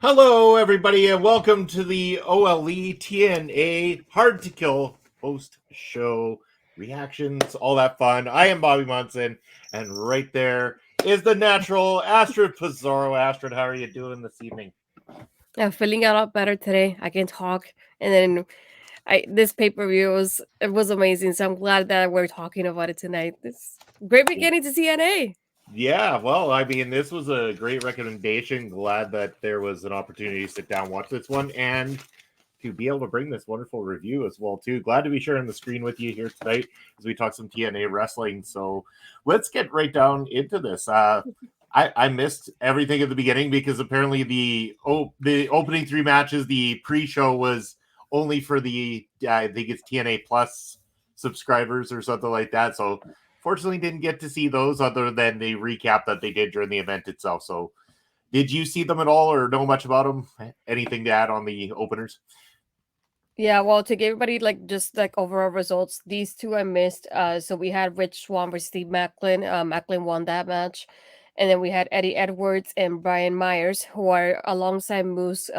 Hello, everybody, and welcome to the OLE TNA Hard to Kill post-show reactions, all that fun. I am Bobby Munson, and right there is the natural Astrid Pizarro. Astrid, how are you doing this evening? I'm feeling a lot better today. I can talk, and then this pay-per-view was amazing. So I'm glad that we're talking about it tonight. It's great beginning to TNA. Yeah, well, I mean, this was a great recommendation. Glad that there was an opportunity to sit down, watch this one, and to be able to bring this wonderful review as well, too. Glad to be sharing the screen with you here tonight as we talk some TNA wrestling. So let's get right down into this. I missed everything at the beginning because apparently the opening three matches, the pre-show was only for the I think it's TNA Plus subscribers or something like that. So fortunately, didn't get to see those other than the recap that they did during the event itself. So did you see them at all or know much about them? Anything to add on the openers? Yeah, well, to give everybody like just like overall results, these two I missed. So we had Rich Swann versus Steve Maclin. Maclin won that match, and then we had Eddie Edwards and Brian Myers, who are alongside Moose,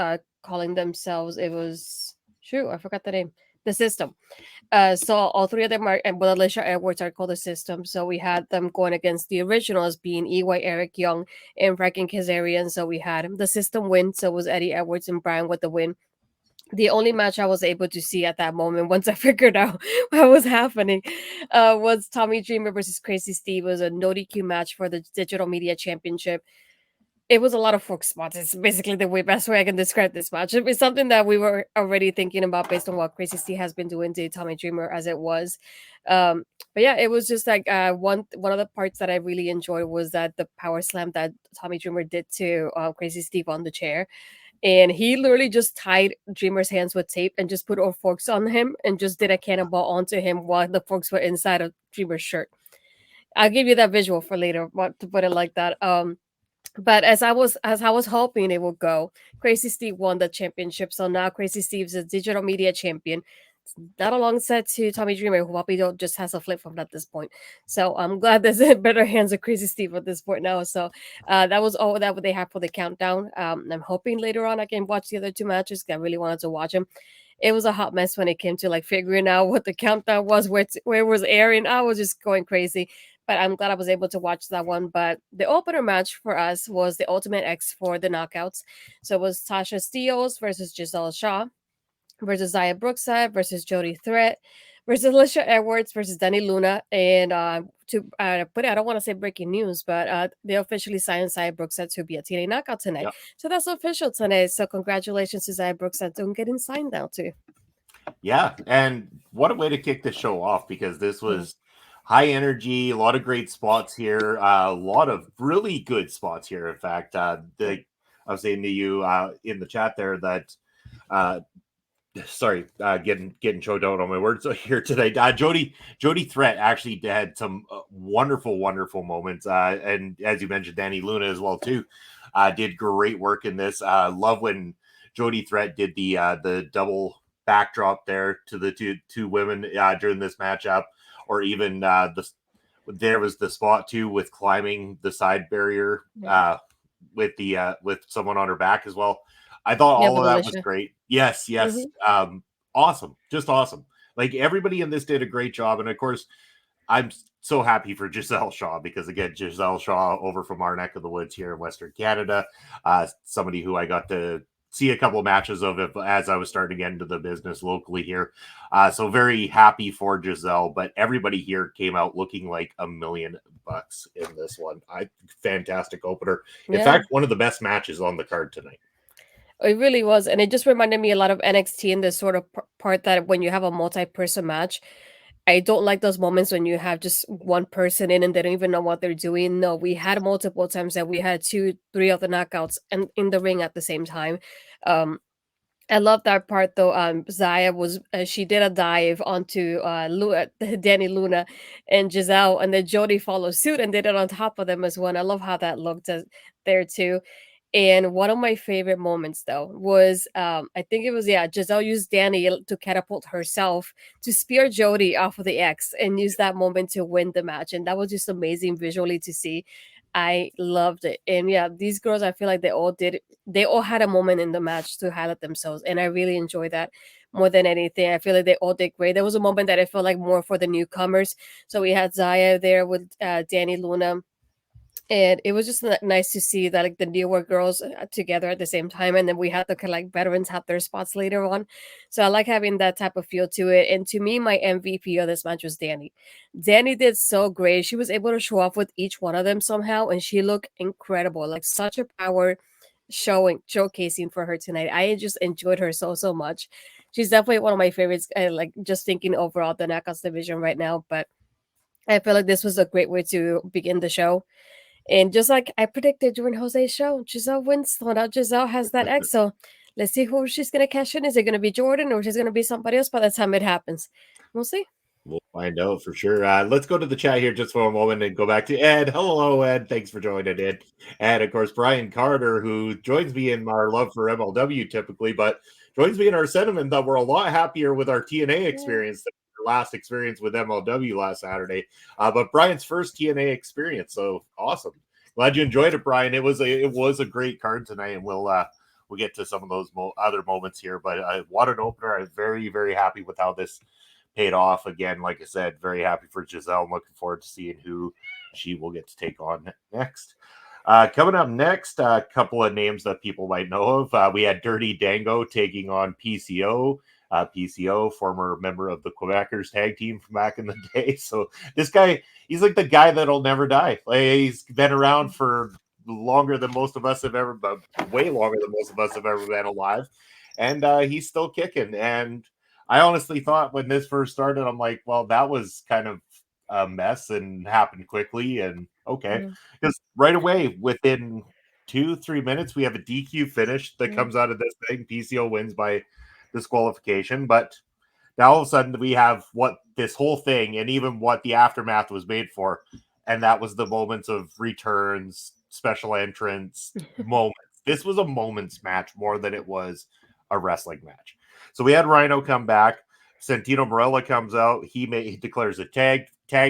calling themselves. It was shoot, I forgot the name. The System. So all three of them are, and well, Alisha Edwards are called the System. So we had them going against the originals, being EY, Eric Young, and Frankie Kazarian. So we had the System win. So it was Eddie Edwards and Brian with the win. The only match I was able to see at that moment, once I figured out what was happening, was Tommy Dreamer versus Crazy Steve. It was a no DQ match for the Digital Media Championship. It was a lot of fork spots. It's basically the best way I can describe this match. It was something that we were already thinking about based on what Crazy Steve has been doing to Tommy Dreamer as it was. But yeah, it was just like one of the parts that I really enjoyed was that the power slam that Tommy Dreamer did to Crazy Steve on the chair. And he literally just tied Dreamer's hands with tape and just put all forks on him and just did a cannonball onto him while the forks were inside of Dreamer's shirt. I'll give you that visual for later, to put it like that. But as I was hoping it would go, Crazy Steve won the championship. So now Crazy Steve's a digital media champion. It's not alongside to Tommy Dreamer, who probably just has a flip from at this point. So I'm glad there's in better hands of Crazy Steve at this point now. So that was all that they have for the countdown. I'm hoping later on I can watch the other two matches. I really wanted to watch them. It was a hot mess when it came to like figuring out what the countdown was, where it was airing. I was just going crazy, but I'm glad I was able to watch that one. But the opener match for us was the Ultimate X for the knockouts. So it was Tasha Steelz versus Gisele Shaw versus Zaya Brookside versus Jody Threat versus Alisha Edwards versus Dani Luna. And to put it, I don't want to say breaking news, but they officially signed Zaya Brookside to be a TNA knockout tonight. Yep. So that's official tonight. So congratulations to Zaya Brookside on getting signed now too. Yeah, and what a way to kick the show off, because this was high energy, a lot of great spots here, a lot of really good spots here. In fact, I was saying to you in the chat there that getting choked out on my words here today. Jody Threat actually had some wonderful moments, and as you mentioned, Dani Luna as well too, did great work in this. Love when Jody Threat did the double backdrop there to the two women during this matchup, or even there was the spot too with climbing the side barrier with someone on her back as well. I thought all of that was great. Yes. Mm-hmm. Awesome. Just awesome. Like, everybody in this did a great job. And of course, I'm so happy for Gisele Shaw, because again, Gisele Shaw over from our neck of the woods here in Western Canada, somebody who I got to see a couple of matches of it as I was starting to get into the business locally here. So very happy for Gisele, but everybody here came out looking like $1 million in this one. Fantastic opener. In fact, one of the best matches on the card tonight. It really was. And it just reminded me a lot of NXT in this sort of part that when you have a multi-person match, I don't like those moments when you have just one person in and they don't even know what they're doing. No, we had multiple times that we had 2-3 of the knockouts and in the ring at the same time. I love that part though. Zaya was she did a dive onto Dani Luna and Gisele, and then Jody followed suit and did it on top of them as well. And I love how that looked there too. And one of my favorite moments though was I think it was Gisele used Dani to catapult herself to spear Jody off of the X and use that moment to win the match, and that was just amazing visually to see. I loved it. And yeah, these girls, I feel like they all had a moment in the match to highlight themselves. And I really enjoyed that more than anything. I feel like they all did great. There was a moment that I felt like more for the newcomers. So we had Zaya there with Dani Luna. And it was just nice to see that like the newer girls together at the same time, and then we had the kind of like veterans have their spots later on. So I like having that type of feel to it. And to me, my MVP of this match was Dani. Dani did so great. She was able to show off with each one of them somehow, and she looked incredible. Like such a power showcasing for her tonight. I just enjoyed her so much. She's definitely one of my favorites. Like just thinking overall the Knockouts division right now, but I feel like this was a great way to begin the show. And just like I predicted during Jose's show, Gisele wins. So now Gisele has that X. So let's see who she's gonna cash in. Is it gonna be Jordynne or is it gonna be somebody else by the time it happens? We'll see. We'll find out for sure. Let's go to the chat here just for a moment and go back to Ed. Hello, Ed. Thanks for joining in. And of course, Brian Carter, who joins me in our love for MLW typically, but joins me in our sentiment that we're a lot happier with our TNA experience than our last experience with MLW last Saturday. But Brian's first TNA experience, so awesome. Glad you enjoyed it, Brian. It was a great card tonight, and we'll get to some of those other moments here. But what an opener! I'm very, very happy with how this paid off. Again, like I said, very happy for Gisele. I'm looking forward to seeing who she will get to take on next. Coming up next, a couple of names that people might know of. We had Dirty Dango taking on PCO. PCO, former member of the Quebecers tag team from back in the day. So this guy, he's like the guy that'll never die. Like, he's been around for longer than most of us have ever, but way longer than most of us have ever been alive. And he's still kicking. And I honestly thought when this first started, I'm like, well, that was kind of a mess and happened quickly. And okay, because right away, within 2-3 minutes, we have a DQ finish that comes out of this thing. PCO wins by disqualification. But now all of a sudden, we have what this whole thing and even what the aftermath was made for. And that was the moments of returns, special entrance moments. This was a moments match more than it was a wrestling match. So we had Rhino come back. Santino Marella comes out. He declares a tag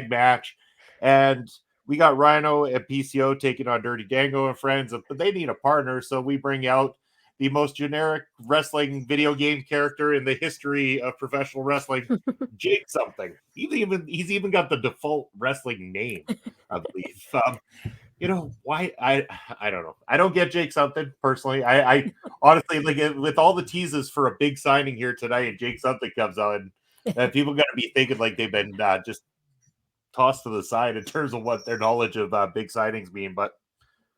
match. And we got Rhino and PCO taking on Dirty Dango and friends, but they need a partner. So we bring out the most generic wrestling video game character in the history of professional wrestling, Jake something. He's even got the default wrestling name, I believe. You know why? I don't know. I don't get Jake something personally. I honestly, like, with all the teases for a big signing here tonight, and Jake something comes on, people got to be thinking like they've been just tossed to the side in terms of what their knowledge of big signings mean. But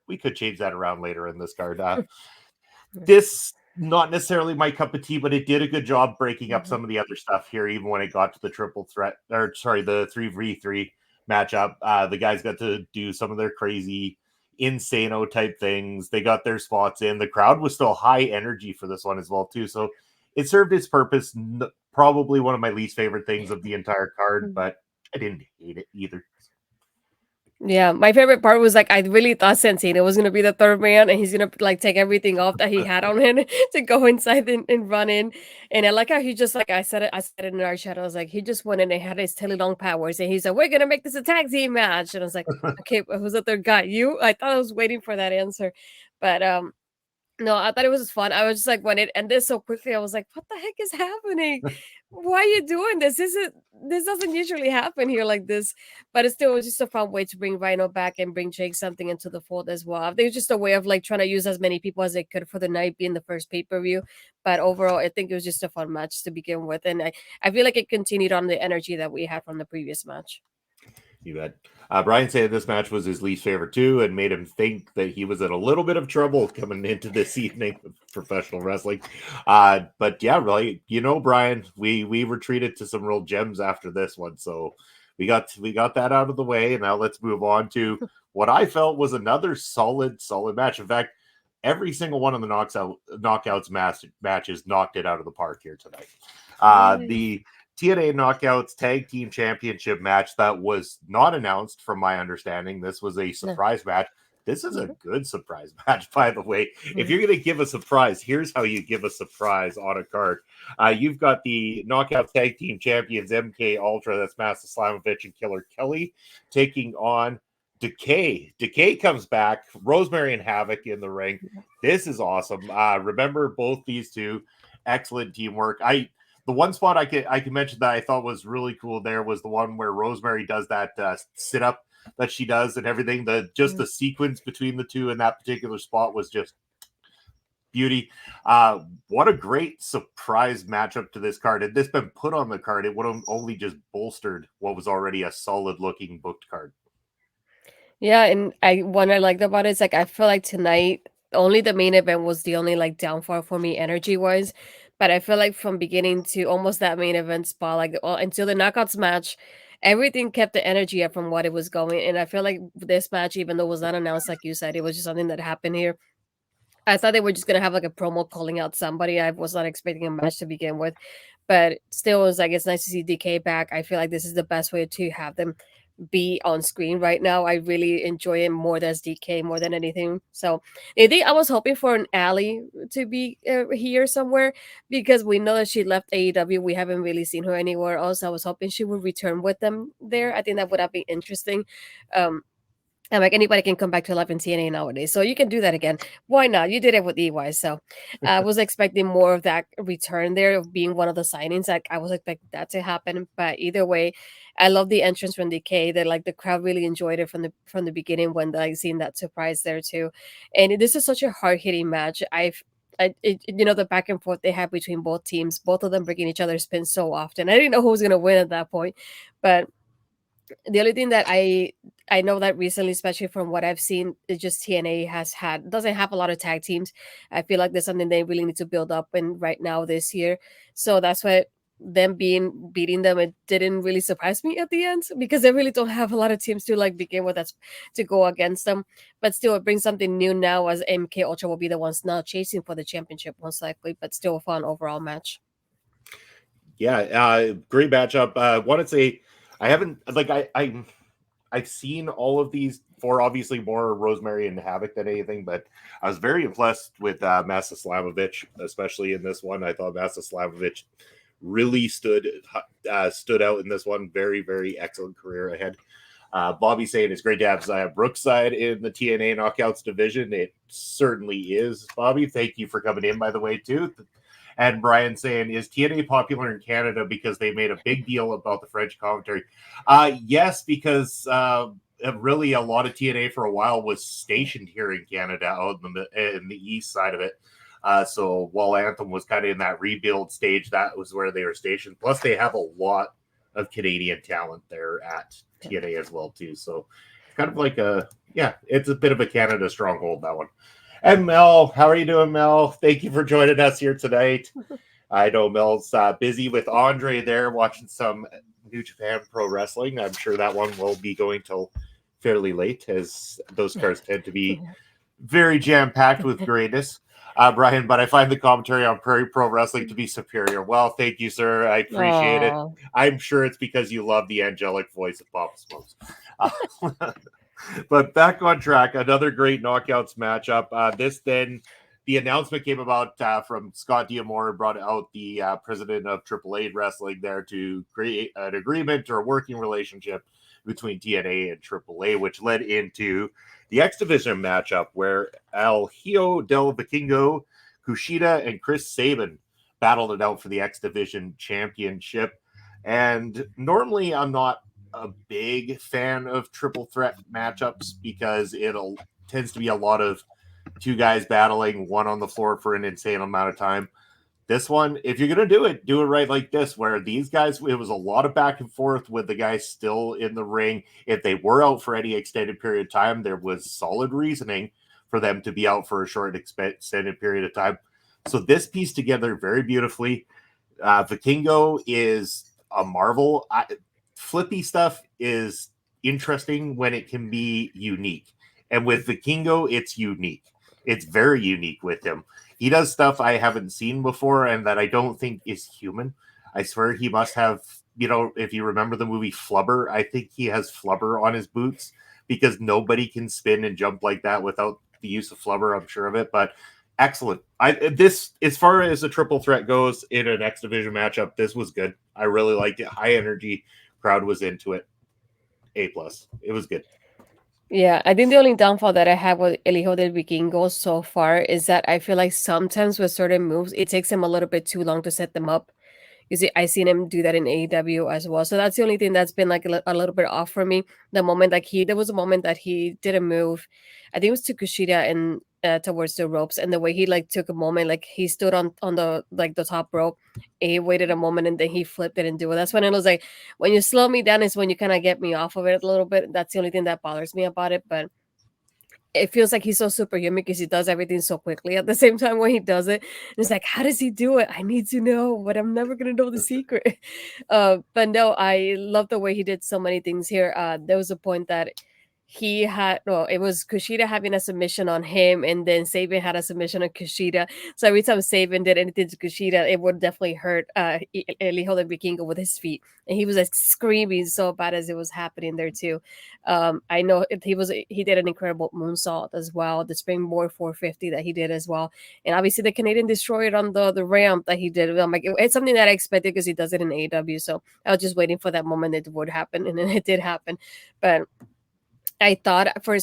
we could change that around later in this card. This not necessarily my cup of tea, but it did a good job breaking up some of the other stuff here, even when it got to the triple threat, or sorry, the 3v3 matchup. The guys got to do some of their crazy insano type things. They got their spots in. The crowd was still high energy for this one as well too, so it served its purpose. Probably one of my least favorite things of the entire card, but I didn't hate it either. Yeah, my favorite part was like I really thought Santino was gonna be the third man, and he's gonna like take everything off that he had on him to go inside and run in. And I like how he just like I said it in our chat. I was like, he just went in and had his Tilly Long powers, and he said, "We're gonna make this a tag team match." And I was like, "Okay, who's the third guy? You?" I thought I was waiting for that answer, but no, I thought it was fun. I was just like, when it ended so quickly, I was like, what the heck is happening? Why are you doing this? This doesn't usually happen here like this. But it still was just a fun way to bring Rhino back and bring Jake something into the fold as well. I think it's just a way of like trying to use as many people as they could for the night being the first pay-per-view. But overall, I think it was just a fun match to begin with. And I feel like it continued on the energy that we had from the previous match. You bet. Brian said this match was his least favorite too, and made him think that he was in a little bit of trouble coming into this evening of professional wrestling. But yeah, really, Brian, we were treated to some real gems after this one, so we got that out of the way. And now let's move on to what I felt was another solid match. In fact, every single one of the knockouts matches knocked it out of the park here tonight. The TNA Knockouts Tag Team Championship match that was not announced, from my understanding. This was a surprise match. This is a good surprise match, by the way. If you're going to give a surprise, here's how you give a surprise on a card. You've got the Knockout Tag Team Champions, MK Ultra, that's Masha, Slamovich, and Killer Kelly, taking on Decay. Decay comes back. Rosemary and Havok in the ring. This is awesome. Remember both these two. Excellent teamwork. The one spot I can mention that I thought was really cool there was the one where Rosemary does that sit up that she does and everything. The sequence between the two in that particular spot was just beauty. What a great surprise matchup to this card. Had this been put on the card, it would have only just bolstered what was already a solid looking booked card. Yeah, and what I liked about it is like I feel like tonight only the main event was the only like downfall for me energy wise. But I feel like from beginning to almost that main event spot, like until the knockouts match, everything kept the energy up from what it was going. And I feel like this match, even though it was not announced, like you said, it was just something that happened here. I thought they were just gonna have like a promo calling out somebody. I was not expecting a match to begin with, but still, it was like it's nice to see Decay back. I feel like this is the best way to have them be on screen right now. I really enjoy it more as DK more than anything. So I think I was hoping for an Ally to be here somewhere because we know that she left AEW. We haven't really seen her anywhere else. I was hoping she would return with them there. I think that would have been interesting. Um, and like anybody can come back to life in TNA nowadays. So you can do that again. Why not? You did it with EY. So I was expecting more of that return there of being one of the signings. Like I was expecting that to happen. But either way, I love the entrance from Decay. That like the crowd really enjoyed it from the beginning when like seeing that surprise there too. And this is such a hard hitting match. The back and forth they had between both teams, both of them breaking each other's spins so often. I didn't know who was gonna win at that point, but the only thing that I know that recently, especially from what I've seen, is just TNA doesn't have a lot of tag teams. I feel like there's something they really need to build up in right now this year. So that's why them beating them, it didn't really surprise me at the end because they really don't have a lot of teams to like begin with that's to go against them. But still, it brings something new now as MK Ultra will be the ones now chasing for the championship most likely, but still a fun overall match. Yeah, great matchup. Want to say I haven't like I've seen all of these for obviously more Rosemary and Havok than anything, but I was very impressed with Masha Slamovich, especially in this one. I thought Masha Slamovich really stood out in this one. Very, very excellent career ahead. Bobby saying it's great to have Brookside in the TNA Knockouts division. It certainly is, Bobby. Thank you for coming in, by the way, too. And Brian saying, is TNA popular in Canada because they made a big deal about the French commentary? Yes, because really a lot of TNA for a while was stationed here in Canada out in the east side of it. So while Anthem was kind of in that rebuild stage, that was where they were stationed. Plus, they have a lot of Canadian talent there at TNA as well, too. So it's kind of like it's a bit of a Canada stronghold, that one. And Mel, how are you doing, Mel? Thank you for joining us here tonight. I know Mel's busy with Andre there watching some New Japan Pro Wrestling. I'm sure that one will be going till fairly late, as those cars tend to be very jam-packed with greatness. Brian, but I find the commentary on Prairie Pro Wrestling to be superior. Well, thank you, sir. I appreciate it. I'm sure it's because you love the angelic voice of Papa Smokes. But back on track, another great knockouts matchup. The announcement came about from Scott D'Amore, brought out the president of AAA Wrestling there to create an agreement or a working relationship between TNA and AAA, which led into the X Division matchup where El Hijo del Vikingo, Kushida, and Chris Sabin battled it out for the X Division championship. And normally I'm not a big fan of triple threat matchups because it'll tends to be a lot of two guys battling, one on the floor for an insane amount of time. This one, if you're going to do it right like this, where these guys, it was a lot of back and forth with the guys still in the ring. If they were out for any extended period of time, there was solid reasoning for them to be out for a short extended period of time. So this pieced together very beautifully. Vikingo is a marvel. Flippy stuff is interesting when it can be unique. And with Vikingo, it's unique. It's very unique with him. He does stuff I haven't seen before and that I don't think is human. I swear he must have, if you remember the movie Flubber, I think he has Flubber on his boots because nobody can spin and jump like that without the use of Flubber. I'm sure of it, but excellent. This, as far as a triple threat goes in an X Division matchup, this was good. I really liked it. High energy. Crowd was into it. A+. It was good. Yeah, I think the only downfall that I have with El Hijo del Vikingo so far is that I feel like sometimes with certain moves, it takes him a little bit too long to set them up. You see, I seen him do that in AEW as well. So that's the only thing that's been like a little bit off for me. The moment there was a moment that he did a move, I think it was to Kushida and towards the ropes, and the way he like took a moment, like he stood on the like the top rope, he waited a moment and then he flipped it and do it. That's when it was like, when you slow me down is when you kind of get me off of it a little bit. That's the only thing that bothers me about it, but it feels like he's so superhuman because he does everything so quickly at the same time when he does it. And it's like, how does he do it? I need to know, but I'm never going to know the secret. But no, I love the way he did so many things here. There was a point that it was Kushida having a submission on him, and then Sabin had a submission on Kushida. So every time Sabin did anything to Kushida, it would definitely hurt El Hijo de Vikingo with his feet, and he was like screaming so bad as it was happening there too. I know he did an incredible moonsault as well, the springboard 450 that he did as well, and obviously the Canadian Destroyer on the ramp that he did. I'm like, it's something that I expected because he does it in AEW, so I was just waiting for that moment it would happen, and then it did happen, but. I thought for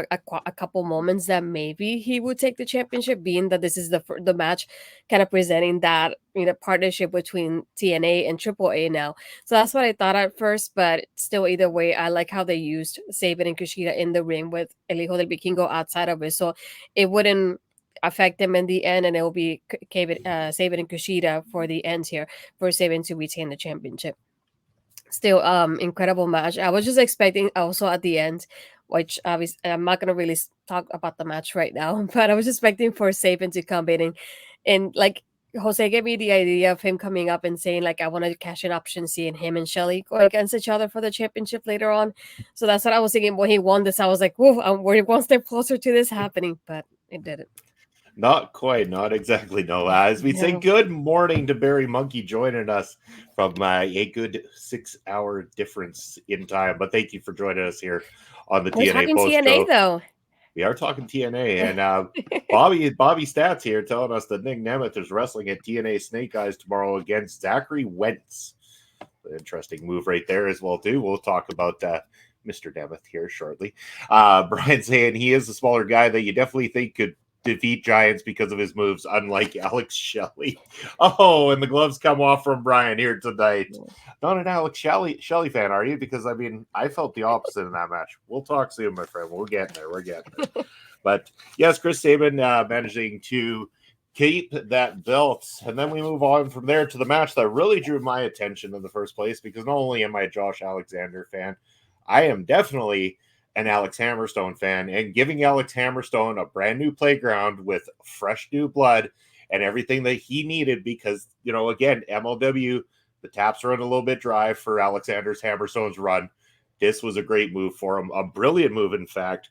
a couple moments that maybe he would take the championship, being that this is the match, kind of presenting that partnership between TNA and AAA now. So that's what I thought at first, but still, either way, I like how they used Sabin and Kushida in the ring with El Hijo del Vikingo outside of it, so it wouldn't affect them in the end, and it will be Sabin and Kushida for the end here for Sabin to retain the championship. Still incredible match. I was just expecting also at the end, which obviously I'm not gonna really talk about the match right now, but I was expecting for Sabin to come in and like Jose gave me the idea of him coming up and saying like I want to cash in option, seeing him and Shelly go against each other for the championship later on. So that's what I was thinking when he won this. I was like, whoa, we're one step closer to this happening, but it didn't. Not quite, not exactly. No, as we say, good morning to Barry Monkey joining us from a good 6-hour difference in time. But thank you for joining us here on the TNA post show. TNA though. We are talking TNA, and Bobby Stats here telling us that Nick Nemeth is wrestling at TNA Snake Eyes tomorrow against Zachary Wentz. An interesting move right there as well too. We'll talk about Mr. Nemeth here shortly. Brian saying he is a smaller guy that you definitely think could defeat giants because of his moves, unlike Alex Shelley. Oh, and the gloves come off from Brian here tonight. Not an Alex Shelley fan, are you? Because I mean, I felt the opposite in that match. We'll talk soon, my friend. We're getting there. But yes, Chris Sabin managing to keep that belt, and then we move on from there to the match that really drew my attention in the first place, because not only am I a Josh Alexander fan, I am definitely an Alex Hammerstone fan, and giving Alex Hammerstone a brand new playground with fresh new blood and everything that he needed, because, again, MLW, the taps run a little bit dry for Alexander's Hammerstone's run. This was a great move for him, a brilliant move, in fact.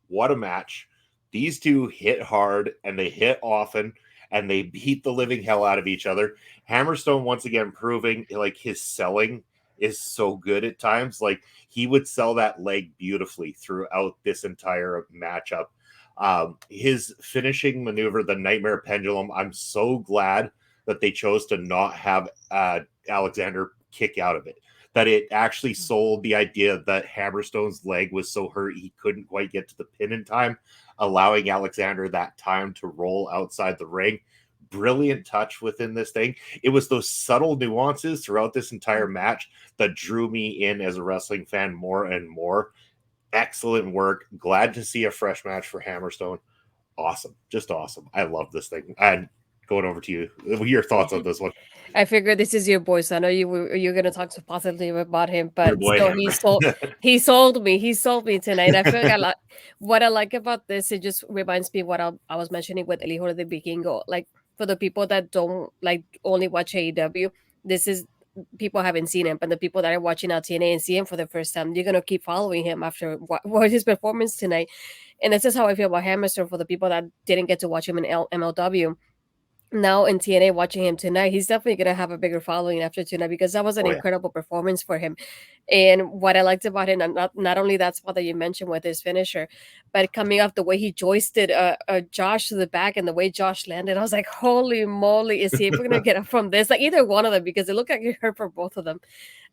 What a match. These two hit hard, and they hit often, and they beat the living hell out of each other. Hammerstone, once again, proving like his selling is so good at times. Like, he would sell that leg beautifully throughout this entire matchup. His finishing maneuver, the Nightmare Pendulum, I'm so glad that they chose to not have Alexander kick out of it. That it actually sold the idea that Hammerstone's leg was so hurt he couldn't quite get to the pin in time, allowing Alexander that time to roll outside the ring. Brilliant touch within this thing. It was those subtle nuances throughout this entire match that drew me in as a wrestling fan more and more. Excellent work. Glad to see a fresh match for Hammerstone. Awesome. Just awesome. I love this thing. And going over to you, what are your thoughts on this one? I figured this is your boy, so I know you're gonna talk so positively about him, but still, he sold me. He sold me tonight. I feel like what I like about this, it just reminds me what I was mentioning with El Hijo de Vikingo. Like, for the people that don't only watch AEW, this is people haven't seen him, but the people that are watching out TNA and see him for the first time, you're gonna keep following him after what his performance tonight. And this is how I feel about Hammerstone for the people that didn't get to watch him in MLW. Now in TNA, watching him tonight, he's definitely going to have a bigger following after tonight, because that was an incredible performance for him. And what I liked about him, not only that spot that you mentioned with his finisher, but coming off the way he joisted Josh to the back and the way Josh landed, I was like, holy moly, is he ever going to get up from this? Like, either one of them, because it looked like it hurt for both of them.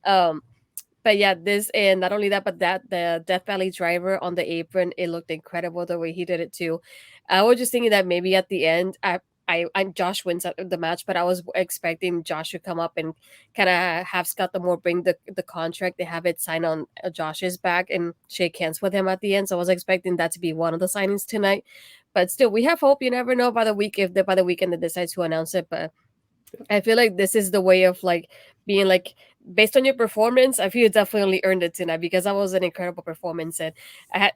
But yeah, this, and not only that, but the Death Valley driver on the apron, it looked incredible the way he did it too. I was just thinking that maybe at the end, Josh wins the match, but I was expecting Josh to come up and kind of have Scott D'Amore bring the contract. They have it signed on Josh's back and shake hands with him at the end. So I was expecting that to be one of the signings tonight. But still, we have hope. You never know by the weekend they decide to announce it. But I feel like this is the way of being based on your performance. I feel you definitely earned it tonight, because that was an incredible performance, and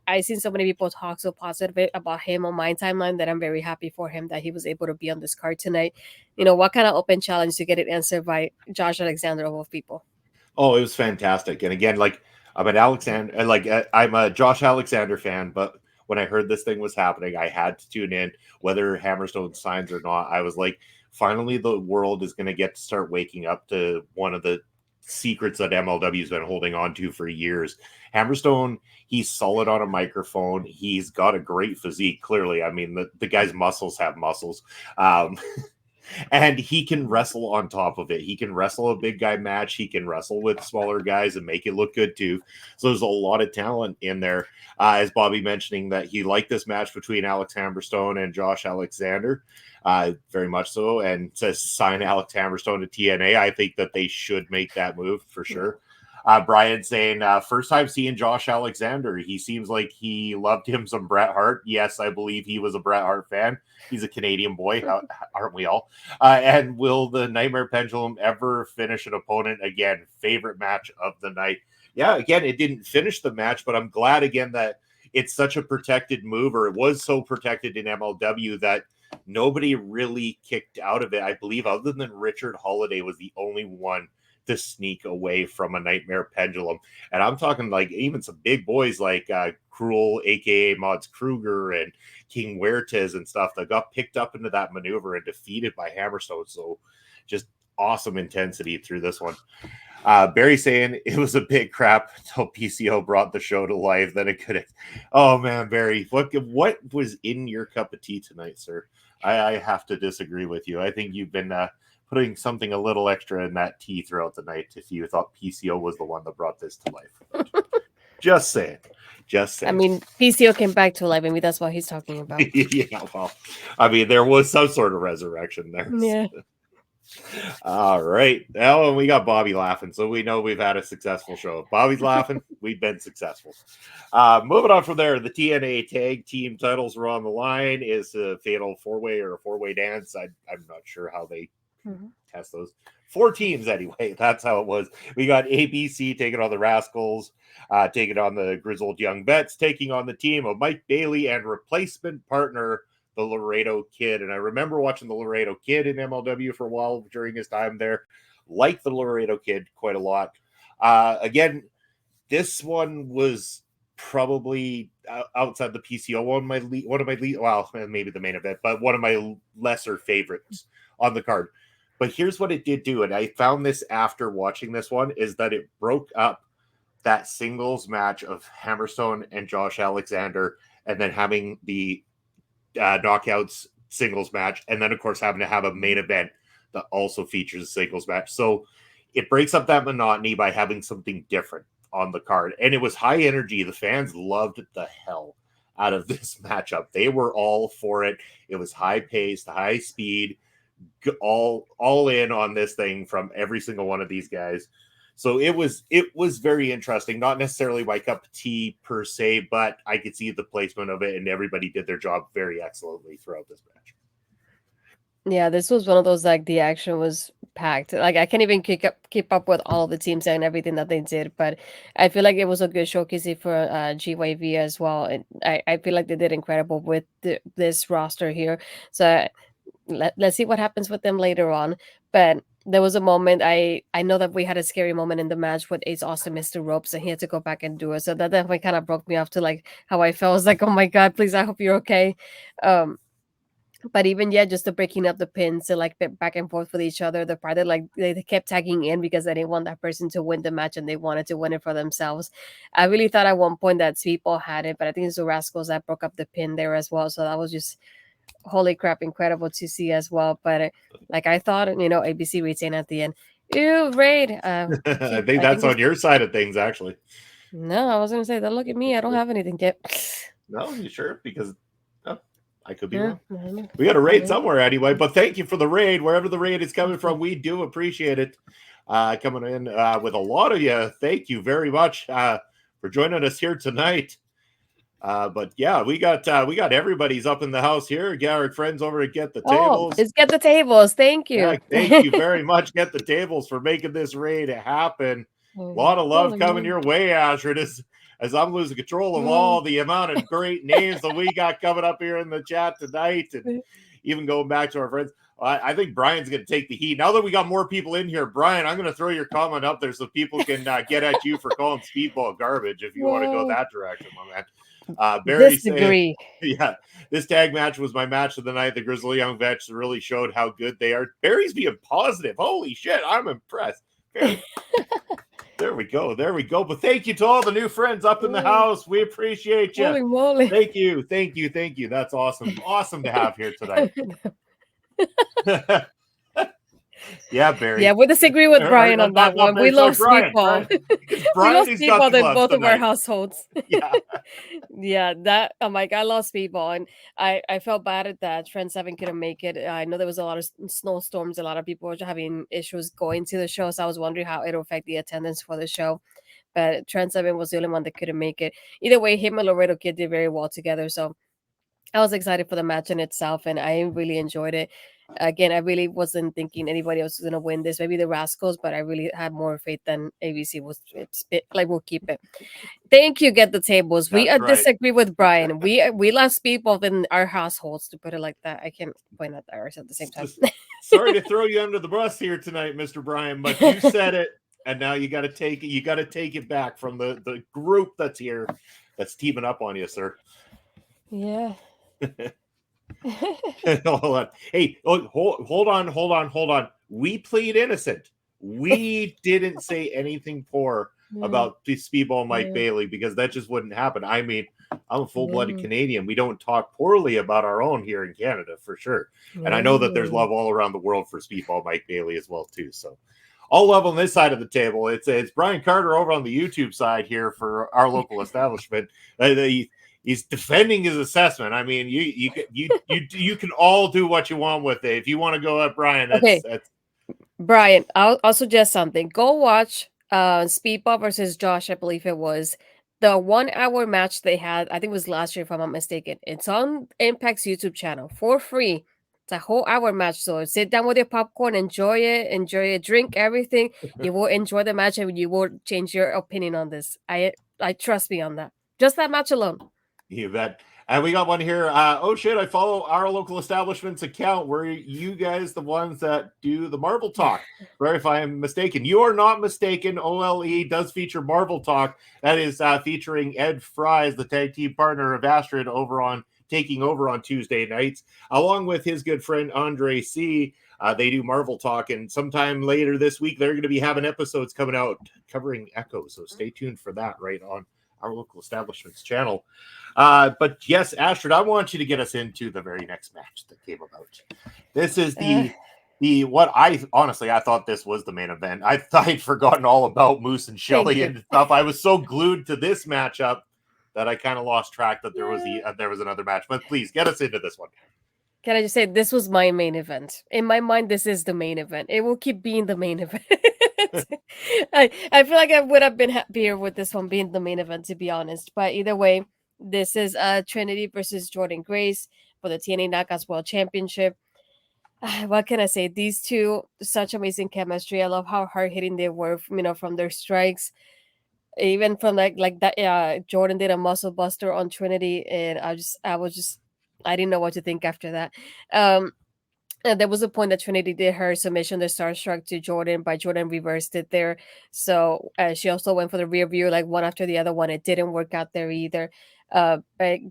I seen so many people talk so positive about him on my timeline that I'm very happy for him that he was able to be on this card tonight. What kind of open challenge to get it answered by Josh Alexander of all people? Oh, it was fantastic. And again, I'm an Alexander, I'm a Josh Alexander fan, but when I heard this thing was happening, I had to tune in, whether Hammerstone signs or not. I was like, finally, the world is going to get to start waking up to one of the secrets that MLW has been holding on to for years. Hammerstone, he's solid on a microphone. He's got a great physique, clearly. I mean, the guy's muscles have muscles. And he can wrestle on top of it. He can wrestle a big guy match. He can wrestle with smaller guys and make it look good too. So there's a lot of talent in there. As Bobby mentioning that he liked this match between Alex Hammerstone and Josh Alexander, very much so. And to sign Alex Hammerstone to TNA, I think that they should make that move for sure. Brian saying, first time seeing Josh Alexander. He seems like he loved him some Bret Hart. Yes, I believe he was a Bret Hart fan. He's a Canadian boy, aren't we all? And will the Nightmare Pendulum ever finish an opponent again? Favorite match of the night. Yeah, again, it didn't finish the match, but I'm glad again that it's such a protected move, or it was so protected in MLW that nobody really kicked out of it. I believe other than Richard Holiday was the only one to sneak away from a Nightmare Pendulum. And I'm talking like even some big boys like Cruel, aka Mods Kruger, and King Huertas and stuff that got picked up into that maneuver and defeated by Hammerstone. So just awesome intensity through this one. Barry saying it was a big crap until PCO brought the show to life. Then it could have. Oh man, Barry, what was in your cup of tea tonight, sir? I have to disagree with you. I think you've been putting something a little extra in that tea throughout the night if you thought PCO was the one that brought this to life. Just saying. I mean, PCO came back to life. Maybe that's what he's talking about. Yeah, well, I mean, there was some sort of resurrection there. Yeah. All right. Now we got Bobby laughing, so we know we've had a successful show. If Bobby's laughing, we've been successful. Moving on from there, the TNA tag team titles were on the line. Is a fatal four-way or a four-way dance. I'm not sure how they test those. 4 teams anyway. That's how it was. We got ABC taking on the Rascalz, taking on the Grizzled Young Vets, taking on the team of Mike Bailey and replacement partner the Laredo Kid. And I remember watching the Laredo Kid in MLW for a while during his time there. Liked the Laredo Kid quite a lot. Again, this one was probably outside the PCO one of my lead, well, maybe the main event, but one of my lesser favorites on the card. But here's what it did do, and I found this after watching this one, is that it broke up that singles match of Hammerstone and Josh Alexander, and then having the knockouts singles match, and then of course having to have a main event that also features a singles match. So it breaks up that monotony by having something different on the card, and it was high energy. The fans loved the hell out of this matchup. They were all for it. It was high paced, high speed, all in on this thing from every single one of these guys. So it was very interesting. Not necessarily my cup of tea per se, but I could see the placement of it, and everybody did their job very excellently throughout this match. Yeah, this was one of those, like, the action was packed. Like, I can't even keep up with all the teams and everything that they did, but I feel like it was a good showcase for GYV as well. And I feel like they did incredible with this roster here. So let's see what happens with them later on. But there was a moment, I know that we had a scary moment in the match with Ace Austin missed the ropes and he had to go back and do it. So that definitely kind of broke me off to like how I felt. I was like, oh my God, please, I hope you're okay. But even just the breaking up the pins to like back and forth with each other, the part that like they kept tagging in because they didn't want that person to win the match and they wanted to win it for themselves. I really thought at one point that Speedball had it, but I think it's the Rascalz that broke up the pin there as well. So that was just holy crap, incredible to see as well. But like I thought, ABC retained at the end. Ew, Raid. I think that's on your side of things, actually. No, I was gonna say that. Look at me, I don't have anything yet. No, you sure? Because I could be wrong. We got a raid somewhere anyway, but thank you for the raid. Wherever the raid is coming from, we do appreciate it. Coming in with a lot of you. Thank you very much for joining us here tonight. But yeah, we got everybody's up in the house here. Garrick friends over at Get the Tables. It's Get the Tables. Thank you. Yeah, thank you very much, Get the Tables, for making this raid happen. A lot of love coming your way, Ashford, as I'm losing control of all the amount of great names that we got coming up here in the chat tonight, and even going back to our friends. I think Brian's going to take the heat. Now that we got more people in here, Brian, I'm going to throw your comment up there so people can get at you for calling Speedball garbage if you want to go that direction, my man. Barry Disagree. saying, yeah, this tag match was my match of the night. The Grizzled Young Vets really showed how good they are. Barry's being positive. Holy shit, I'm impressed. Barry. There we go. There we go. But thank you to all the new friends up in the house. We appreciate you. Holy moly. Thank you. Thank you. Thank you. That's awesome. Awesome to have here tonight. Yeah, Barry. Yeah, we disagree with Brian on that one. We love Speedball. Brian love Speedball in both of our households. Yeah. Yeah, that I'm like, I love Speedball, and I felt bad at that. Trent Seven couldn't make it. I know there was a lot of snowstorms. A lot of people were having issues going to the show, so I was wondering how it'll affect the attendance for the show. But Trent Seven was the only one that couldn't make it. Either way, him and Laredo Kid did very well together, so I was excited for the match in itself, and I really enjoyed it. Again, I really wasn't thinking anybody else was going to win this. Maybe the Rascalz, but I really had more faith than ABC was. Like, we'll keep it. Thank you, Get the Tables. We disagree with Brian. We love Speedball in our households, to put it like that. I can't point at ours at the same time. Sorry to throw you under the bus here tonight, Mr. Brian, but you said it, and now you got to take it. You got to take it back from the group that's here, that's teaming up on you, sir. Yeah. Hold on. Hey, hold on. We played innocent. We didn't say anything poor about the Speedball Mike Bailey, because that just wouldn't happen. I mean, I'm a full-blooded Canadian. We don't talk poorly about our own here in Canada, for sure. And I know that there's love all around the world for Speedball Mike Bailey as well, too. So all love on this side of the table. It's Brian Carter over on the YouTube side here for our local establishment. He's defending his assessment. I mean, you can all do what you want with it. If you want to go at Brian, that's Brian, I'll suggest something. Go watch Speedball versus Josh, I believe it was. The 1 hour match they had, I think it was last year, if I'm not mistaken. It's on Impact's YouTube channel for free. It's a whole hour match. So sit down with your popcorn, enjoy it, drink everything. You will enjoy the match, and you will change your opinion on this. I trust me on that. Just that match alone. You bet. And we got one here. Oh shit, I follow our local establishment's account. Where you guys the ones that do the Marvel Talk? Or if I am mistaken. You are not mistaken. OLE does feature Marvel Talk. That is featuring Ed Fries, the tag team partner of Astrid, taking over on Tuesday nights, along with his good friend Andre C. They do Marvel Talk, and sometime later this week they're going to be having episodes coming out covering Echo. So stay tuned for that right on our local establishment's channel. But yes, Astrid, I want you to get us into the very next match that came about. This is the what I thought this was the main event. I'd forgotten all about Moose and Shelly and stuff. I was so glued to this matchup that I kind of lost track that there was another match. But please get us into this one. Can I just say, this was my main event. In my mind, this is the main event. It will keep being the main event. I feel like I would have been happier with this one being the main event, to be honest. But either way, this is Trinity versus Jordynne Grace for the TNA Knockouts World Championship. What can I say? These two, such amazing chemistry. I love how hard hitting they were, from their strikes. Even from like that, Jordynne did a muscle buster on Trinity, and I didn't know what to think after that. And there was a point that Trinity did her submission, the Starstruck to Jordynne, but Jordynne reversed it there. So she also went for the rear view, like one after the other one. It didn't work out there either. But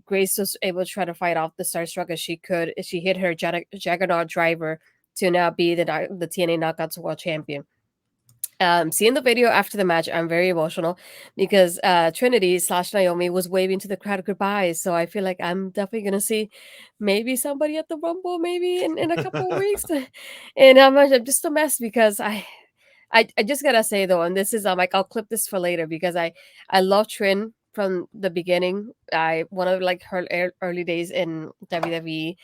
Grace was able to try to fight off the Starstruck as she could. She hit her Juggernaut driver to now be the TNA Knockouts World Champion. Seeing the video after the match, I'm very emotional because Trinity / Naomi was waving to the crowd goodbye. So I feel like I'm definitely going to see maybe somebody at the Rumble, maybe in a couple of weeks. And I'm just a mess because I just got to say, though, and this is, I'll clip this for later because I love Trin from the beginning. One of her early days in WWE,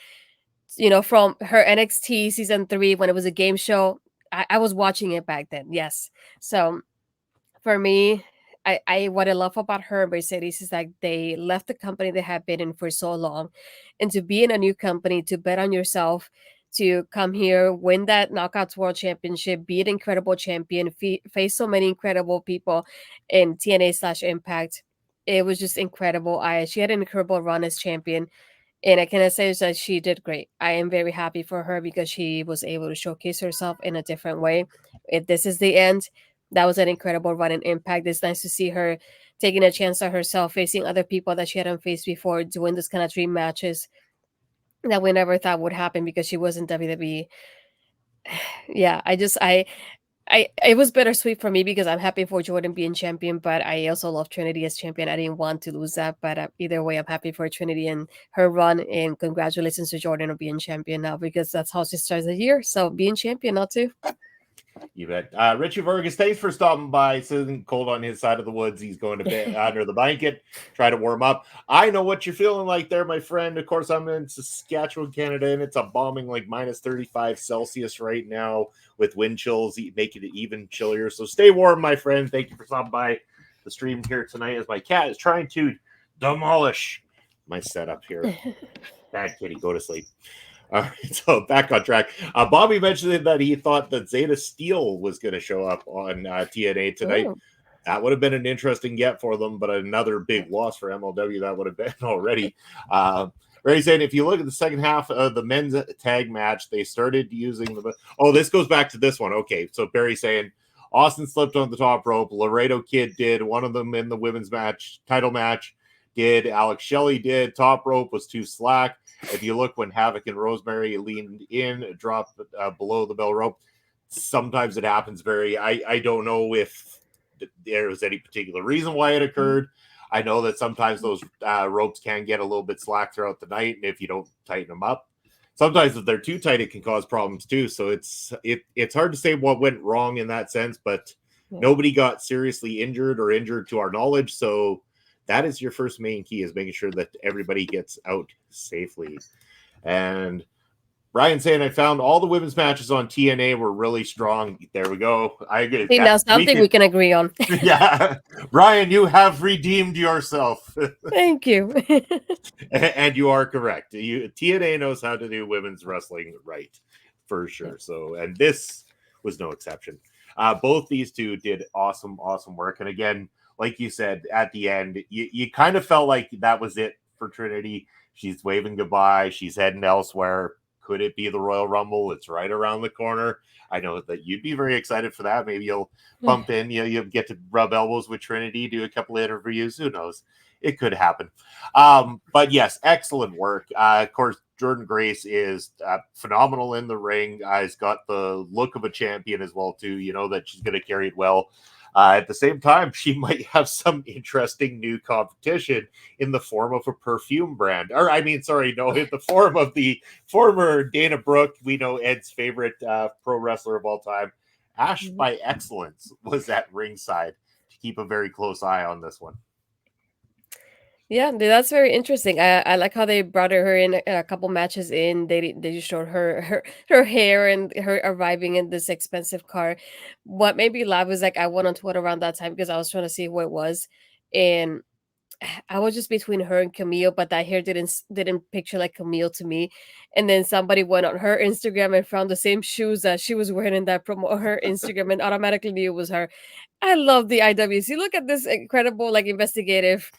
from her NXT season 3 when it was a game show. I was watching it back then, yes. So for me, what I love about her and Mercedes is that they left the company they had been in for so long, and to be in a new company, to bet on yourself, to come here, win that Knockouts World Championship, be an incredible champion, face so many incredible people in TNA / Impact. It was just incredible. She had an incredible run as champion. And I can say is that she did great. I am very happy for her because she was able to showcase herself in a different way. If this is the end, that was an incredible run and impact. It's nice to see her taking a chance on herself, facing other people that she hadn't faced before, doing this kind of dream matches that we never thought would happen because she was in WWE. Yeah, I it was bittersweet for me because I'm happy for Jordynne being champion, but I also love Trinity as champion. I didn't want to lose that, but either way, I'm happy for Trinity and her run. And congratulations to Jordynne on being champion now because that's how she starts the year. So being champion now too. You bet. Richie Vargas, thanks for stopping by. Sitting cold on his side of the woods. He's going to bed under the blanket, try to warm up. I know what you're feeling like there, my friend. Of course, I'm in Saskatchewan, Canada, and it's a bombing like minus 35 Celsius right now with wind chills, making it even chillier. So stay warm, my friend. Thank you for stopping by the stream here tonight as my cat is trying to demolish my setup here. Bad kitty, go to sleep. All right, so back on track. Bobby mentioned that he thought that Zeta Steel was going to show up on TNA tonight. Ooh. That would have been an interesting get for them, but another big loss for MLW that would have been already. Ray saying if you look at the second half of the men's tag match, they started using the. Oh, this goes back to this one. Okay, so Barry saying Austin slipped on the top rope. Laredo Kid did. One of them in the women's match, title match, did. Alex Shelley did. Top rope was too slack. If you look when Havok and Rosemary leaned in, dropped below the bell rope, sometimes it happens. I don't know if there was any particular reason why it occurred. I know that sometimes those ropes can get a little bit slack throughout the night, and if you don't tighten them up, sometimes if they're too tight, it can cause problems too. So it's hard to say what went wrong in that sense, but nobody got seriously injured or injured to our knowledge. So that is your first main key, is making sure that everybody gets out safely. And Brian saying, I found all the women's matches on TNA were really strong. There we go. I agree. See, that's something we can agree on. Yeah. Brian, you have redeemed yourself. Thank you. And you are correct. TNA knows how to do women's wrestling right, for sure. So, and this was no exception. Both these two did awesome work. And again, like you said, at the end, you kind of felt like that was it for Trinity. She's waving goodbye. She's heading elsewhere. Could it be the Royal Rumble? It's right around the corner. I know that you'd be very excited for that. Maybe you'll bump in. You'll get to rub elbows with Trinity, do a couple of interviews. Who knows? It could happen. But yes, excellent work. Of course, Jordynne Grace is phenomenal in the ring. Has got the look of a champion as well, too. You know that she's going to carry it well. At the same time, she might have some interesting new competition in the form of a perfume brand. Or, I mean, sorry, no, in the form of the former Dana Brooke, we know Ed's favorite pro wrestler of all time. Ash by Excellence was at ringside to keep a very close eye on this one. Yeah, that's very interesting. I like how they brought her in a couple matches in. They just showed her hair and her arriving in this expensive car. What made me laugh was like I went on Twitter around that time because I was trying to see who it was, and I was just between her and Camille, but that hair didn't picture like Camille to me. And then somebody went on her Instagram and found the same shoes that she was wearing in that promo on her Instagram and automatically knew it was her. I love the IWC. Look at this incredible like investigative.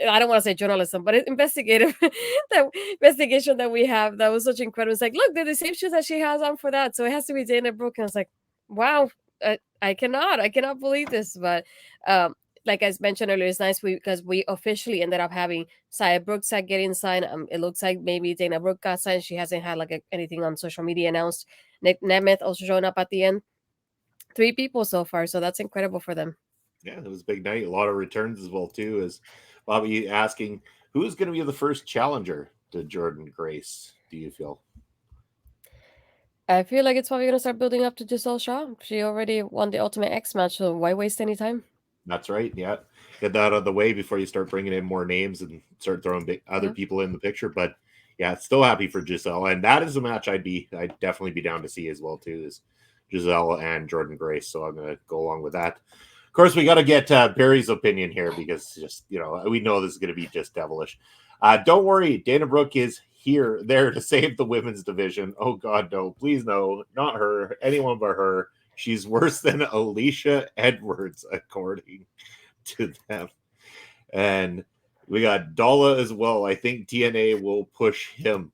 I don't want to say journalism, but investigative that investigation that we have. That was such incredible. It's like, look, they're the same shoes that she has on for that. So it has to be Dana Brooke. And I was like, wow, I cannot believe this. But like I mentioned earlier, it's nice because we officially ended up having Brookside getting signed. It looks like maybe Dana Brooke got signed. She hasn't had like anything on social media announced. Nick Nemeth also showing up at the end. 3 people so far, so that's incredible for them. Yeah, it was a big night. A lot of returns as well too. As Bobby asking, who is going to be the first challenger to Jordynne Grace? Do you feel? I feel like it's probably going to start building up to Gisele Shaw. She already won the Ultimate X match, so why waste any time? That's right. Yeah. Get that out of the way before you start bringing in more names and start throwing other people in the picture. But yeah, still happy for Gisele. And that is a match I'd definitely be down to see as well, too, is Gisele and Jordynne Grace. So I'm going to go along with that. Of course, we got to get Barry's opinion here because we know this is going to be just devilish. Don't worry. Dana Brooke is there to save the women's division. Oh, God, no. Please, no. Not her. Anyone but her. She's worse than Alisha Edwards, according to them. And We got Dalla as well. I think TNA will push him.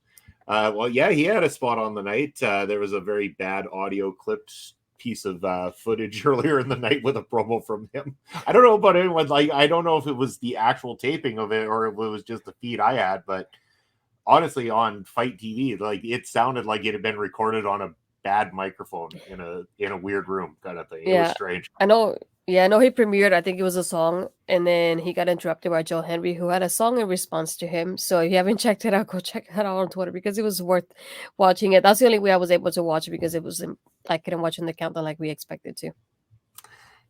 Well, yeah, he had a spot on the night. There was a very bad audio clipped piece of footage earlier in the night with a promo from him. I don't know about anyone. Like, I don't know if it was the actual taping of it or if it was just the feed I had, but honestly, on Fight TV, like it sounded like it had been recorded on a bad microphone in a weird room kind of thing. It was strange. I know. Yeah, I know he premiered. I think it was a song, and then he got interrupted by Joe Henry, who had a song in response to him. So if you haven't checked it out, go check it out on Twitter because it was worth watching it. That's the only way I was able to watch it because it was I couldn't watch in the countdown like we expected to.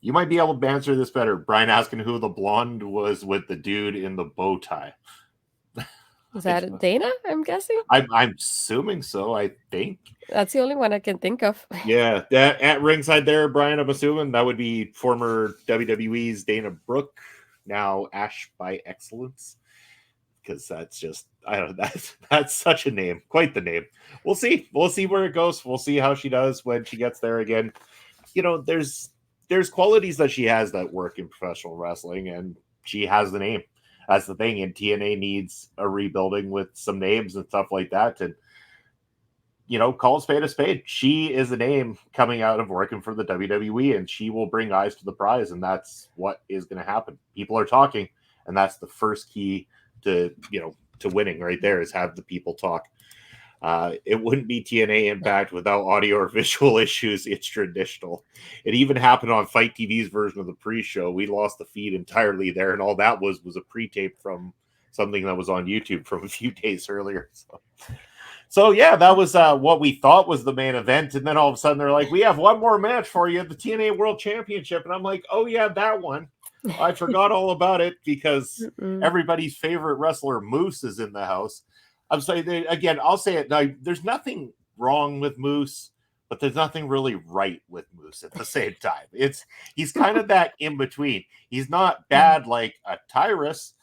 You might be able to answer this better. Brian asking who the blonde was with the dude in the bow tie. Is that Dana? I'm guessing. I'm assuming so. I think that's the only one I can think of. Yeah, that at ringside there, Brian. I'm assuming that would be former WWE's Dana Brooke, now Ash by Excellence, because that's just I don't know. That's such a name, quite the name. We'll see. We'll see where it goes. We'll see how she does when she gets there again. You know, there's qualities that she has that work in professional wrestling, and she has the name. That's the thing, and TNA needs a rebuilding with some names and stuff like that. And, you know, call a spade a spade. She is a name coming out of working for the WWE, and she will bring eyes to the prize, and that's what is going to happen. People are talking, and that's the first key to, to winning right there is have the people talk. It wouldn't be TNA Impact without audio or visual issues. It's traditional. It even happened on Fight TV's version of the pre-show. We lost the feed entirely there, and all that was a pre-tape from something that was on YouTube from a few days earlier. So yeah, that was what we thought was the main event, and then all of a sudden they're like, "We have one more match for you, the TNA World Championship," and I'm like, "Oh yeah, that one." I forgot all about it because everybody's favorite wrestler Moose is in the house. I'm saying again, I'll say it now. There's nothing wrong with Moose, but there's nothing really right with Moose at the same time. He's kind of that in between. He's not bad like a Tyrus,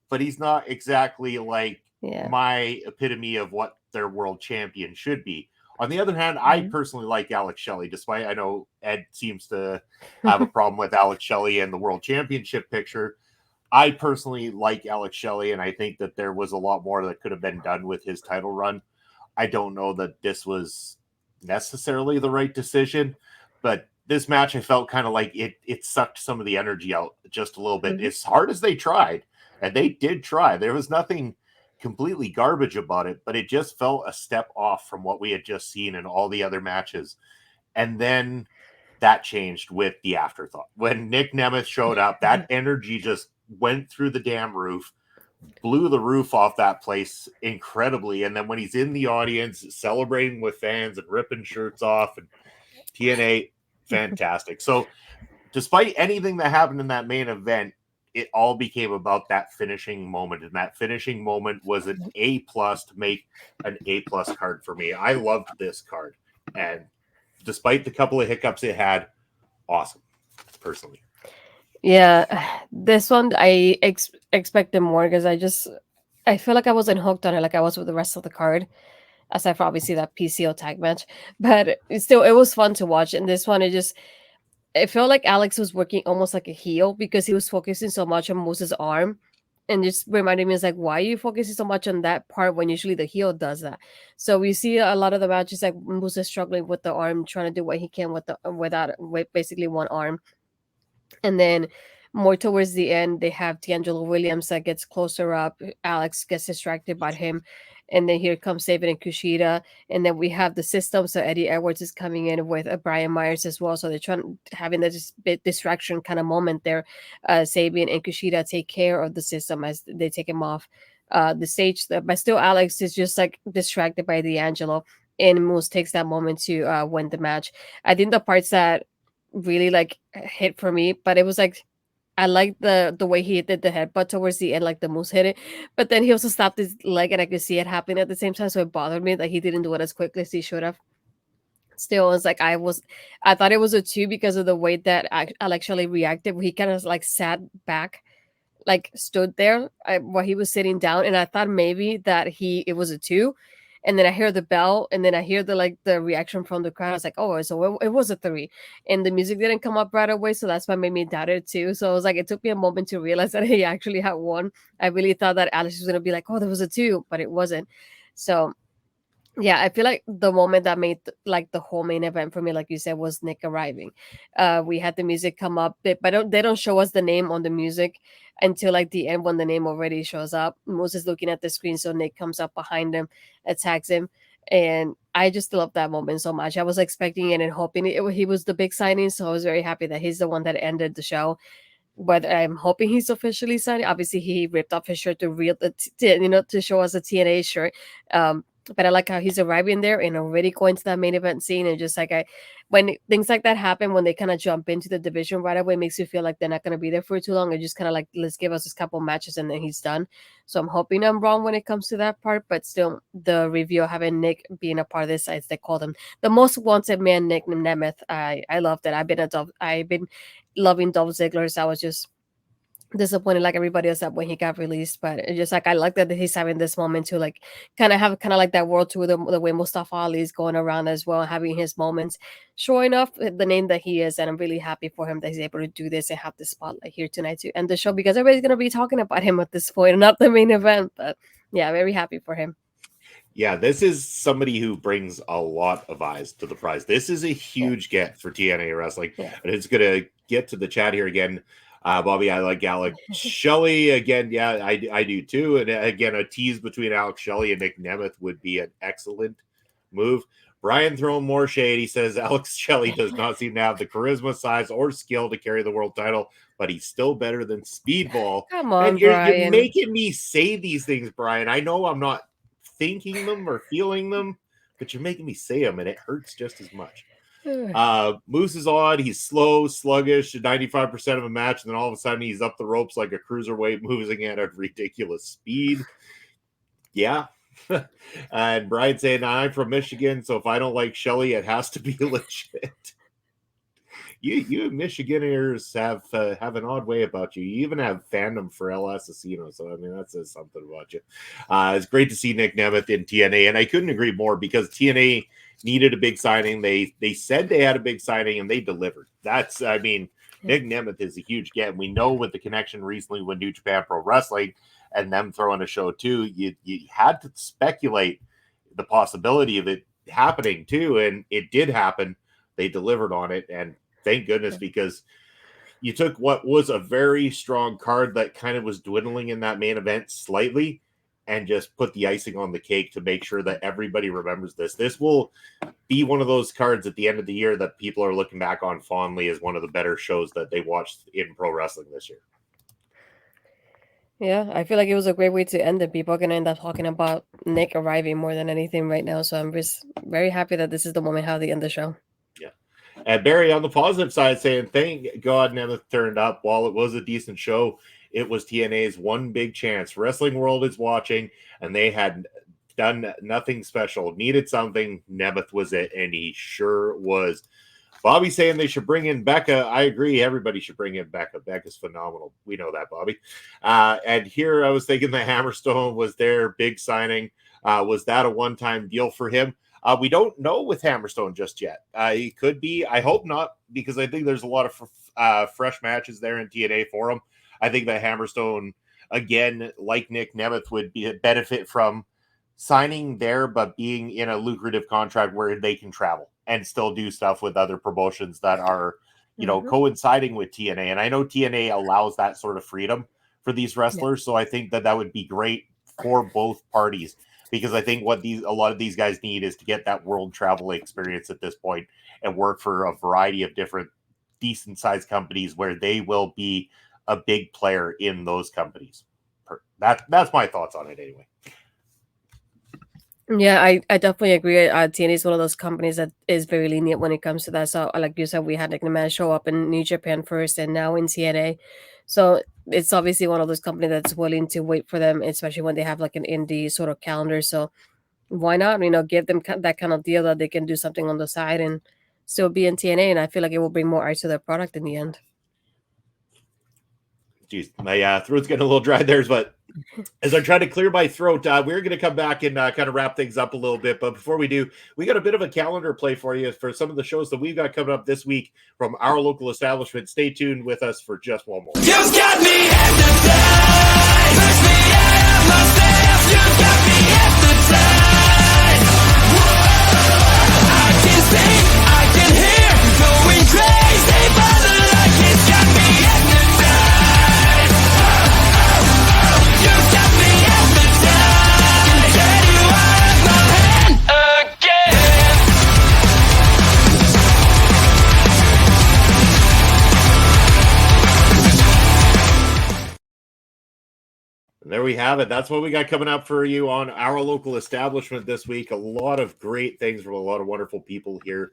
but he's not exactly like my epitome of what their world champion should be. On the other hand, I personally like Alex Shelley, despite I know Ed seems to have a problem with Alex Shelley and the world championship picture. I personally like Alex Shelley, and I think that there was a lot more that could have been done with his title run. I don't know that this was necessarily the right decision, but this match, I felt kind of like it sucked some of the energy out just a little bit. As hard as they tried, and they did try, there was nothing completely garbage about it, but it just felt a step off from what we had just seen in all the other matches. And then that changed with the afterthought. When Nick Nemeth showed up, that energy just went through the damn roof, blew the roof off that place incredibly. And then when he's in the audience celebrating with fans and ripping shirts off, and TNA, fantastic. So despite anything that happened in that main event, it all became about that finishing moment. And that finishing moment was an A+ to make an A+ card for me. I loved this card. And despite the couple of hiccups it had, awesome, personally. Yeah, this one I expected more because I feel like I wasn't hooked on it like I was with the rest of the card, aside from obviously that PCO tag match. But still, it was fun to watch. And this one, it felt like Alex was working almost like a heel because he was focusing so much on Moose's arm. And just reminded me, it's like, why are you focusing so much on that part when usually the heel does that? So we see a lot of the matches like Moose is struggling with the arm, trying to do what he can with basically one arm. And then more towards the end, they have D'Angelo Williams that gets closer up. Alex gets distracted by him. And then here comes Sabin and Kushida. And then we have the system. So Eddie Edwards is coming in with Brian Myers as well. So they're having this bit distraction kind of moment there. Sabin and Kushida take care of the system as they take him off the stage. But still, Alex is just like distracted by D'Angelo. And Moose takes that moment to win the match. I think the parts that really like hit for me, but it was like I like the way he did the headbutt towards the end, like the Moose hit it, but then he also stopped his leg, and I could see it happening at the same time, so it bothered me that he didn't do it as quickly as he should have. Still, it's like I thought it was a 2 because of the way that Alex actually reacted. He kind of like sat back, like stood there while he was sitting down, and I thought maybe that it was a 2. And then I hear the bell, and then I hear the reaction from the crowd. I was like, oh, so it was a 3. And the music didn't come up right away, so that's what made me doubt it too. So I was like, it took me a moment to realize that he actually had won. I really thought that Alisha was gonna be like, oh, there was a 2, but it wasn't. So yeah, I feel like the moment that made like the whole main event for me, like you said, was Nick arriving. We had the music come up, but they don't show us the name on the music until like the end when the name already shows up. Moose is looking at the screen, so Nick comes up behind him, attacks him, and I just love that moment so much. I was expecting it and hoping he was the big signing, so I was very happy that he's the one that ended the show. But I'm hoping he's officially signed. Obviously, he ripped off his shirt to to show us a TNA shirt. But I like how he's arriving there and already going to that main event scene, and just like when things like that happen, when they kind of jump into the division right away, it makes you feel like they're not going to be there for too long. And just kind of like, let's give us a couple matches and then he's done. So I'm hoping I'm wrong when it comes to that part, but still, the review of having Nick being a part of this, as they call him, the most wanted man, Nick Nemeth. I love that. I've been loving Dolph Ziggler, so I was just disappointed like everybody else that when he got released. But it's just like I like that he's having this moment to like kind of like that world tour, the way Mustafa Ali is going around as well, having his moments, showing off the name that he is. And I'm really happy for him that he's able to do this and have the spotlight here tonight to end the show, because everybody's gonna be talking about him at this point, not the main event. But yeah, very happy for him. Yeah, this is somebody who brings a lot of eyes to the prize. This is a huge get for TNA Wrestling. Yeah. And it's going to get to the chat here again. Bobby, I like Alex Shelley again. Yeah, I do too. And again, a tease between Alex Shelley and Nick Nemeth would be an excellent move. Brian throwing more shade. He says Alex Shelley does not seem to have the charisma, size, or skill to carry the world title, but he's still better than Speedball. Come on, And you're Brian. making me say these things, Brian. I know I'm not thinking them or feeling them, but you're making me say them, and it hurts just as much. Moose is odd. He's slow, sluggish, 95% of a match, and then all of a sudden he's up the ropes like a cruiserweight, moving at a ridiculous speed. Yeah. And Brian saying, I'm from Michigan, so if I don't like Shelley, it has to be legit. You Michiganders have an odd way about you. You even have fandom for El Asesino, so I mean that says something about you. It's great to see Nick Nemeth in TNA, and I couldn't agree more because TNA needed a big signing. They said they had a big signing, and they delivered. That's Nick Nemeth is a huge get. We know with the connection recently with New Japan Pro Wrestling and them throwing a show too, you had to speculate the possibility of it happening too, and it did happen. They delivered on it, and thank goodness, because you took what was a very strong card that kind of was dwindling in that main event slightly and just put the icing on the cake to make sure that everybody remembers this. This will be one of those cards at the end of the year that people are looking back on fondly as one of the better shows that they watched in pro wrestling this year. Yeah, I feel like it was a great way to end it. People are gonna end up talking about Nick arriving more than anything right now. So I'm just very happy that this is the moment how they end the show. Yeah. And Barry on the positive side saying, thank God Nemeth turned up. While it was a decent show, it was TNA's one big chance. Wrestling World is watching, and they had done nothing special. Needed something. Nemeth was it, and he sure was. Bobby saying they should bring in Becca. I agree. Everybody should bring in Becca. Becca's phenomenal. We know that, Bobby. And here I was thinking the Hammerstone was their big signing. Was that a one-time deal for him? We don't know with Hammerstone just yet. He could be. I hope not, because I think there's a lot of fresh matches there in TNA for him. I think that Hammerstone, again, like Nick Nemeth, would be a benefit from signing there, but being in a lucrative contract where they can travel and still do stuff with other promotions that are, coinciding with TNA. And I know TNA allows that sort of freedom for these wrestlers. So I think that would be great for both parties, because I think what a lot of these guys need is to get that world travel experience at this point and work for a variety of different decent sized companies where they will be a big player in those companies. That's my thoughts on it anyway. Yeah, I definitely agree. TNA is one of those companies that is very lenient when it comes to that. So, like you said, we had like the man show up in New Japan first, and now in TNA. So it's obviously one of those companies that's willing to wait for them, especially when they have like an indie sort of calendar. So why not? Give them that kind of deal that they can do something on the side and still be in TNA. And I feel like it will bring more eyes to their product in the end. Geez, my throat's getting a little dry there, but as I try to clear my throat, we're going to come back and kind of wrap things up a little bit. But before we do, we got a bit of a calendar play for you for some of the shows that we've got coming up this week from our local establishment. Stay tuned with us for just one more. You got me hypnotized. Push me out of myself. You got me hypnotized. Whoa. I can see, I can hear, going crazy by the light. It's got me hypnotized. You got me hypnotized. Can get you out of my hand again. And there we have it. That's what we got coming up for you on our local establishment this week. A lot of great things from a lot of wonderful people here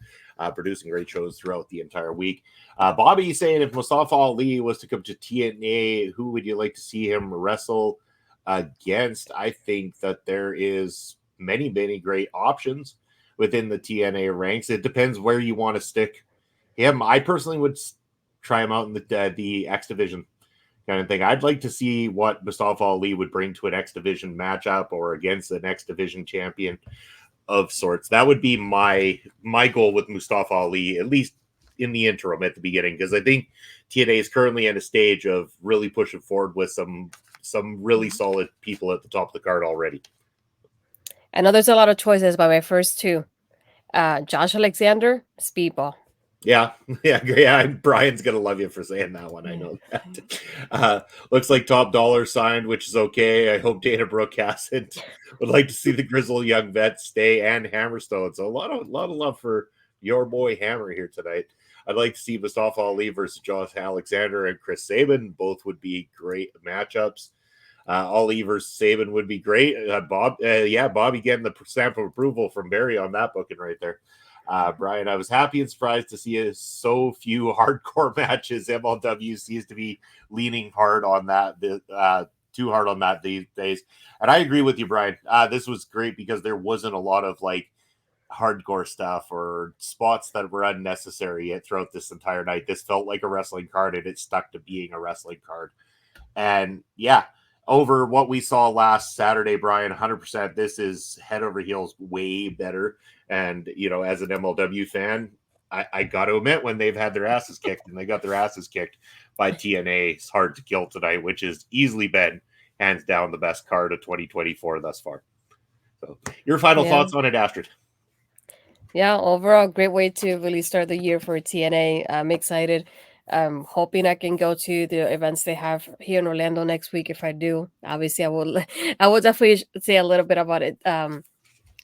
producing great shows throughout the entire week. Bobby saying, if Mustafa Ali was to come to TNA, who would you like to see him wrestle against? I think that there is many, many great options within the TNA ranks. It depends where you want to stick him. I personally would try him out in the X Division kind of thing. I'd like to see what Mustafa Ali would bring to an X Division matchup or against an X Division champion of sorts. That would be my goal with Mustafa Ali, at least in the interim at the beginning, because I think TNA is currently in a stage of really pushing forward with some really solid people at the top of the card already. I know there's a lot of choices, but my first two, Josh Alexander, Speedball. Yeah. Brian's gonna love you for saying that one. I know that. Looks like Top Dollar signed, which is okay. I hope Dana Brooke hasn't. Would like to see the Grizzled young vets stay and Hammerstone. So a lot of love for your boy Hammer here tonight. I'd like to see Mustafa Ali versus Josh Alexander and Chris Sabin. Both would be great matchups. Ali versus Sabin would be great. Bobby getting the stamp of approval from Barry on that booking right there. Brian, I was happy and surprised to see so few hardcore matches. MLW seems to be leaning hard on that, too hard on that these days. And I agree with you, Brian. This was great because there wasn't a lot of like hardcore stuff or spots that were unnecessary throughout this entire night. This felt like a wrestling card and it stuck to being a wrestling card. And yeah, over what we saw last Saturday, Brian, 100%, this is head over heels way better. And, you know, as an MLW fan, I got to admit, when they've had their asses kicked and they got their asses kicked by TNA, it's hard to kill tonight, which has easily been hands down the best card of 2024 thus far. So your final thoughts on it, Astrid? Yeah, overall, great way to really start the year for TNA. I'm excited. I'm hoping I can go to the events they have here in Orlando next week. If I do, obviously I will definitely say a little bit about it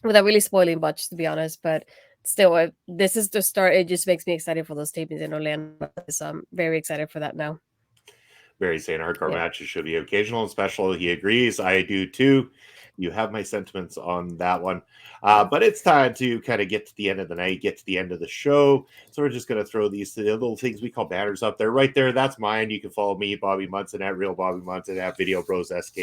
without really spoiling much, to be honest. But still, this is the start. It just makes me excited for those tapings in Orlando. So I'm very excited for that now. Barry saying hardcore matches should be occasional and special. He agrees. I do too. You have my sentiments on that one. But it's time to kind of get to the end of the night, get to the end of the show. So we're just going to throw these little things we call banners up there. Right there, that's mine. You can follow me, Bobby Munson, at Real Bobby Munson, at Video Bros SK.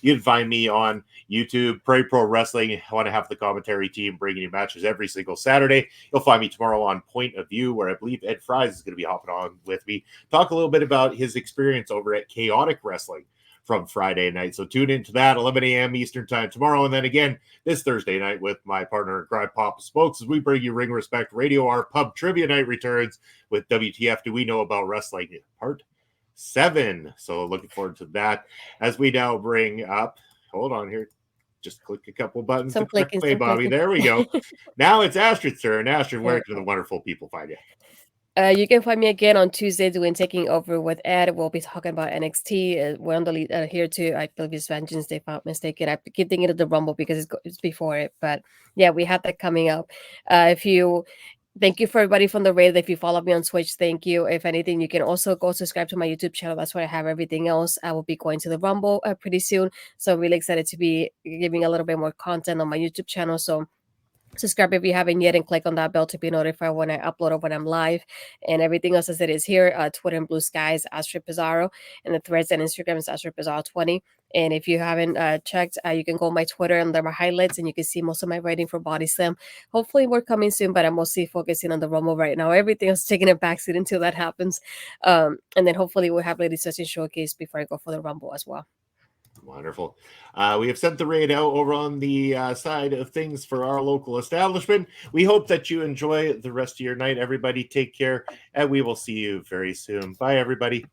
You can find me on YouTube, Prairie Pro Wrestling. I want to have the commentary team bringing you matches every single Saturday. You'll find me tomorrow on Point of View, where I believe Ed Fries is going to be hopping on with me. Talk a little bit about his experience over at Chaotic Wrestling from Friday night. So tune into that 11 a.m. Eastern time tomorrow. And then again, this Thursday night with my partner, Grind Papa Spokes, as we bring you Ring Respect Radio. Our pub trivia night returns with WTF Do We Know About Wrestling Part 7. So looking forward to that as we now bring up, hold on here, just click a couple buttons to play, Bobby. There we go. Now it's Astrid's turn. Astrid, where can the wonderful people find you? You can find me again on Tuesday doing Taking Over with Ed. We'll be talking about NXT. We're on the lead here too. I believe it's Vengeance Day, if I'm not mistaken. I keep thinking of the Rumble because it's before it. But yeah, we have that coming up. Thank you for everybody from the raid. If you follow me on Twitch, thank you. If anything, you can also go subscribe to my YouTube channel. That's where I have everything else. I will be going to the Rumble pretty soon. So I'm really excited to be giving a little bit more content on my YouTube channel. So subscribe if you haven't yet and click on that bell to be notified when I upload or when I'm live. And everything else as it is here, Twitter and Blue Skies, Astrid Pizarro, and the threads and Instagram is Astrid Pizarro 20. And if you haven't checked, you can go on my Twitter and there are highlights, and you can see most of my writing for Body Slam. Hopefully, we're coming soon, but I'm mostly focusing on the Rumble right now. Everything is taking a backseat until that happens. And then hopefully, we'll have Lady Session Showcase before I go for the Rumble as well. Wonderful. We have sent the raid out over on the side of things for our local establishment. We hope that you enjoy the rest of your night. Everybody, take care, and we will see you very soon. Bye, everybody.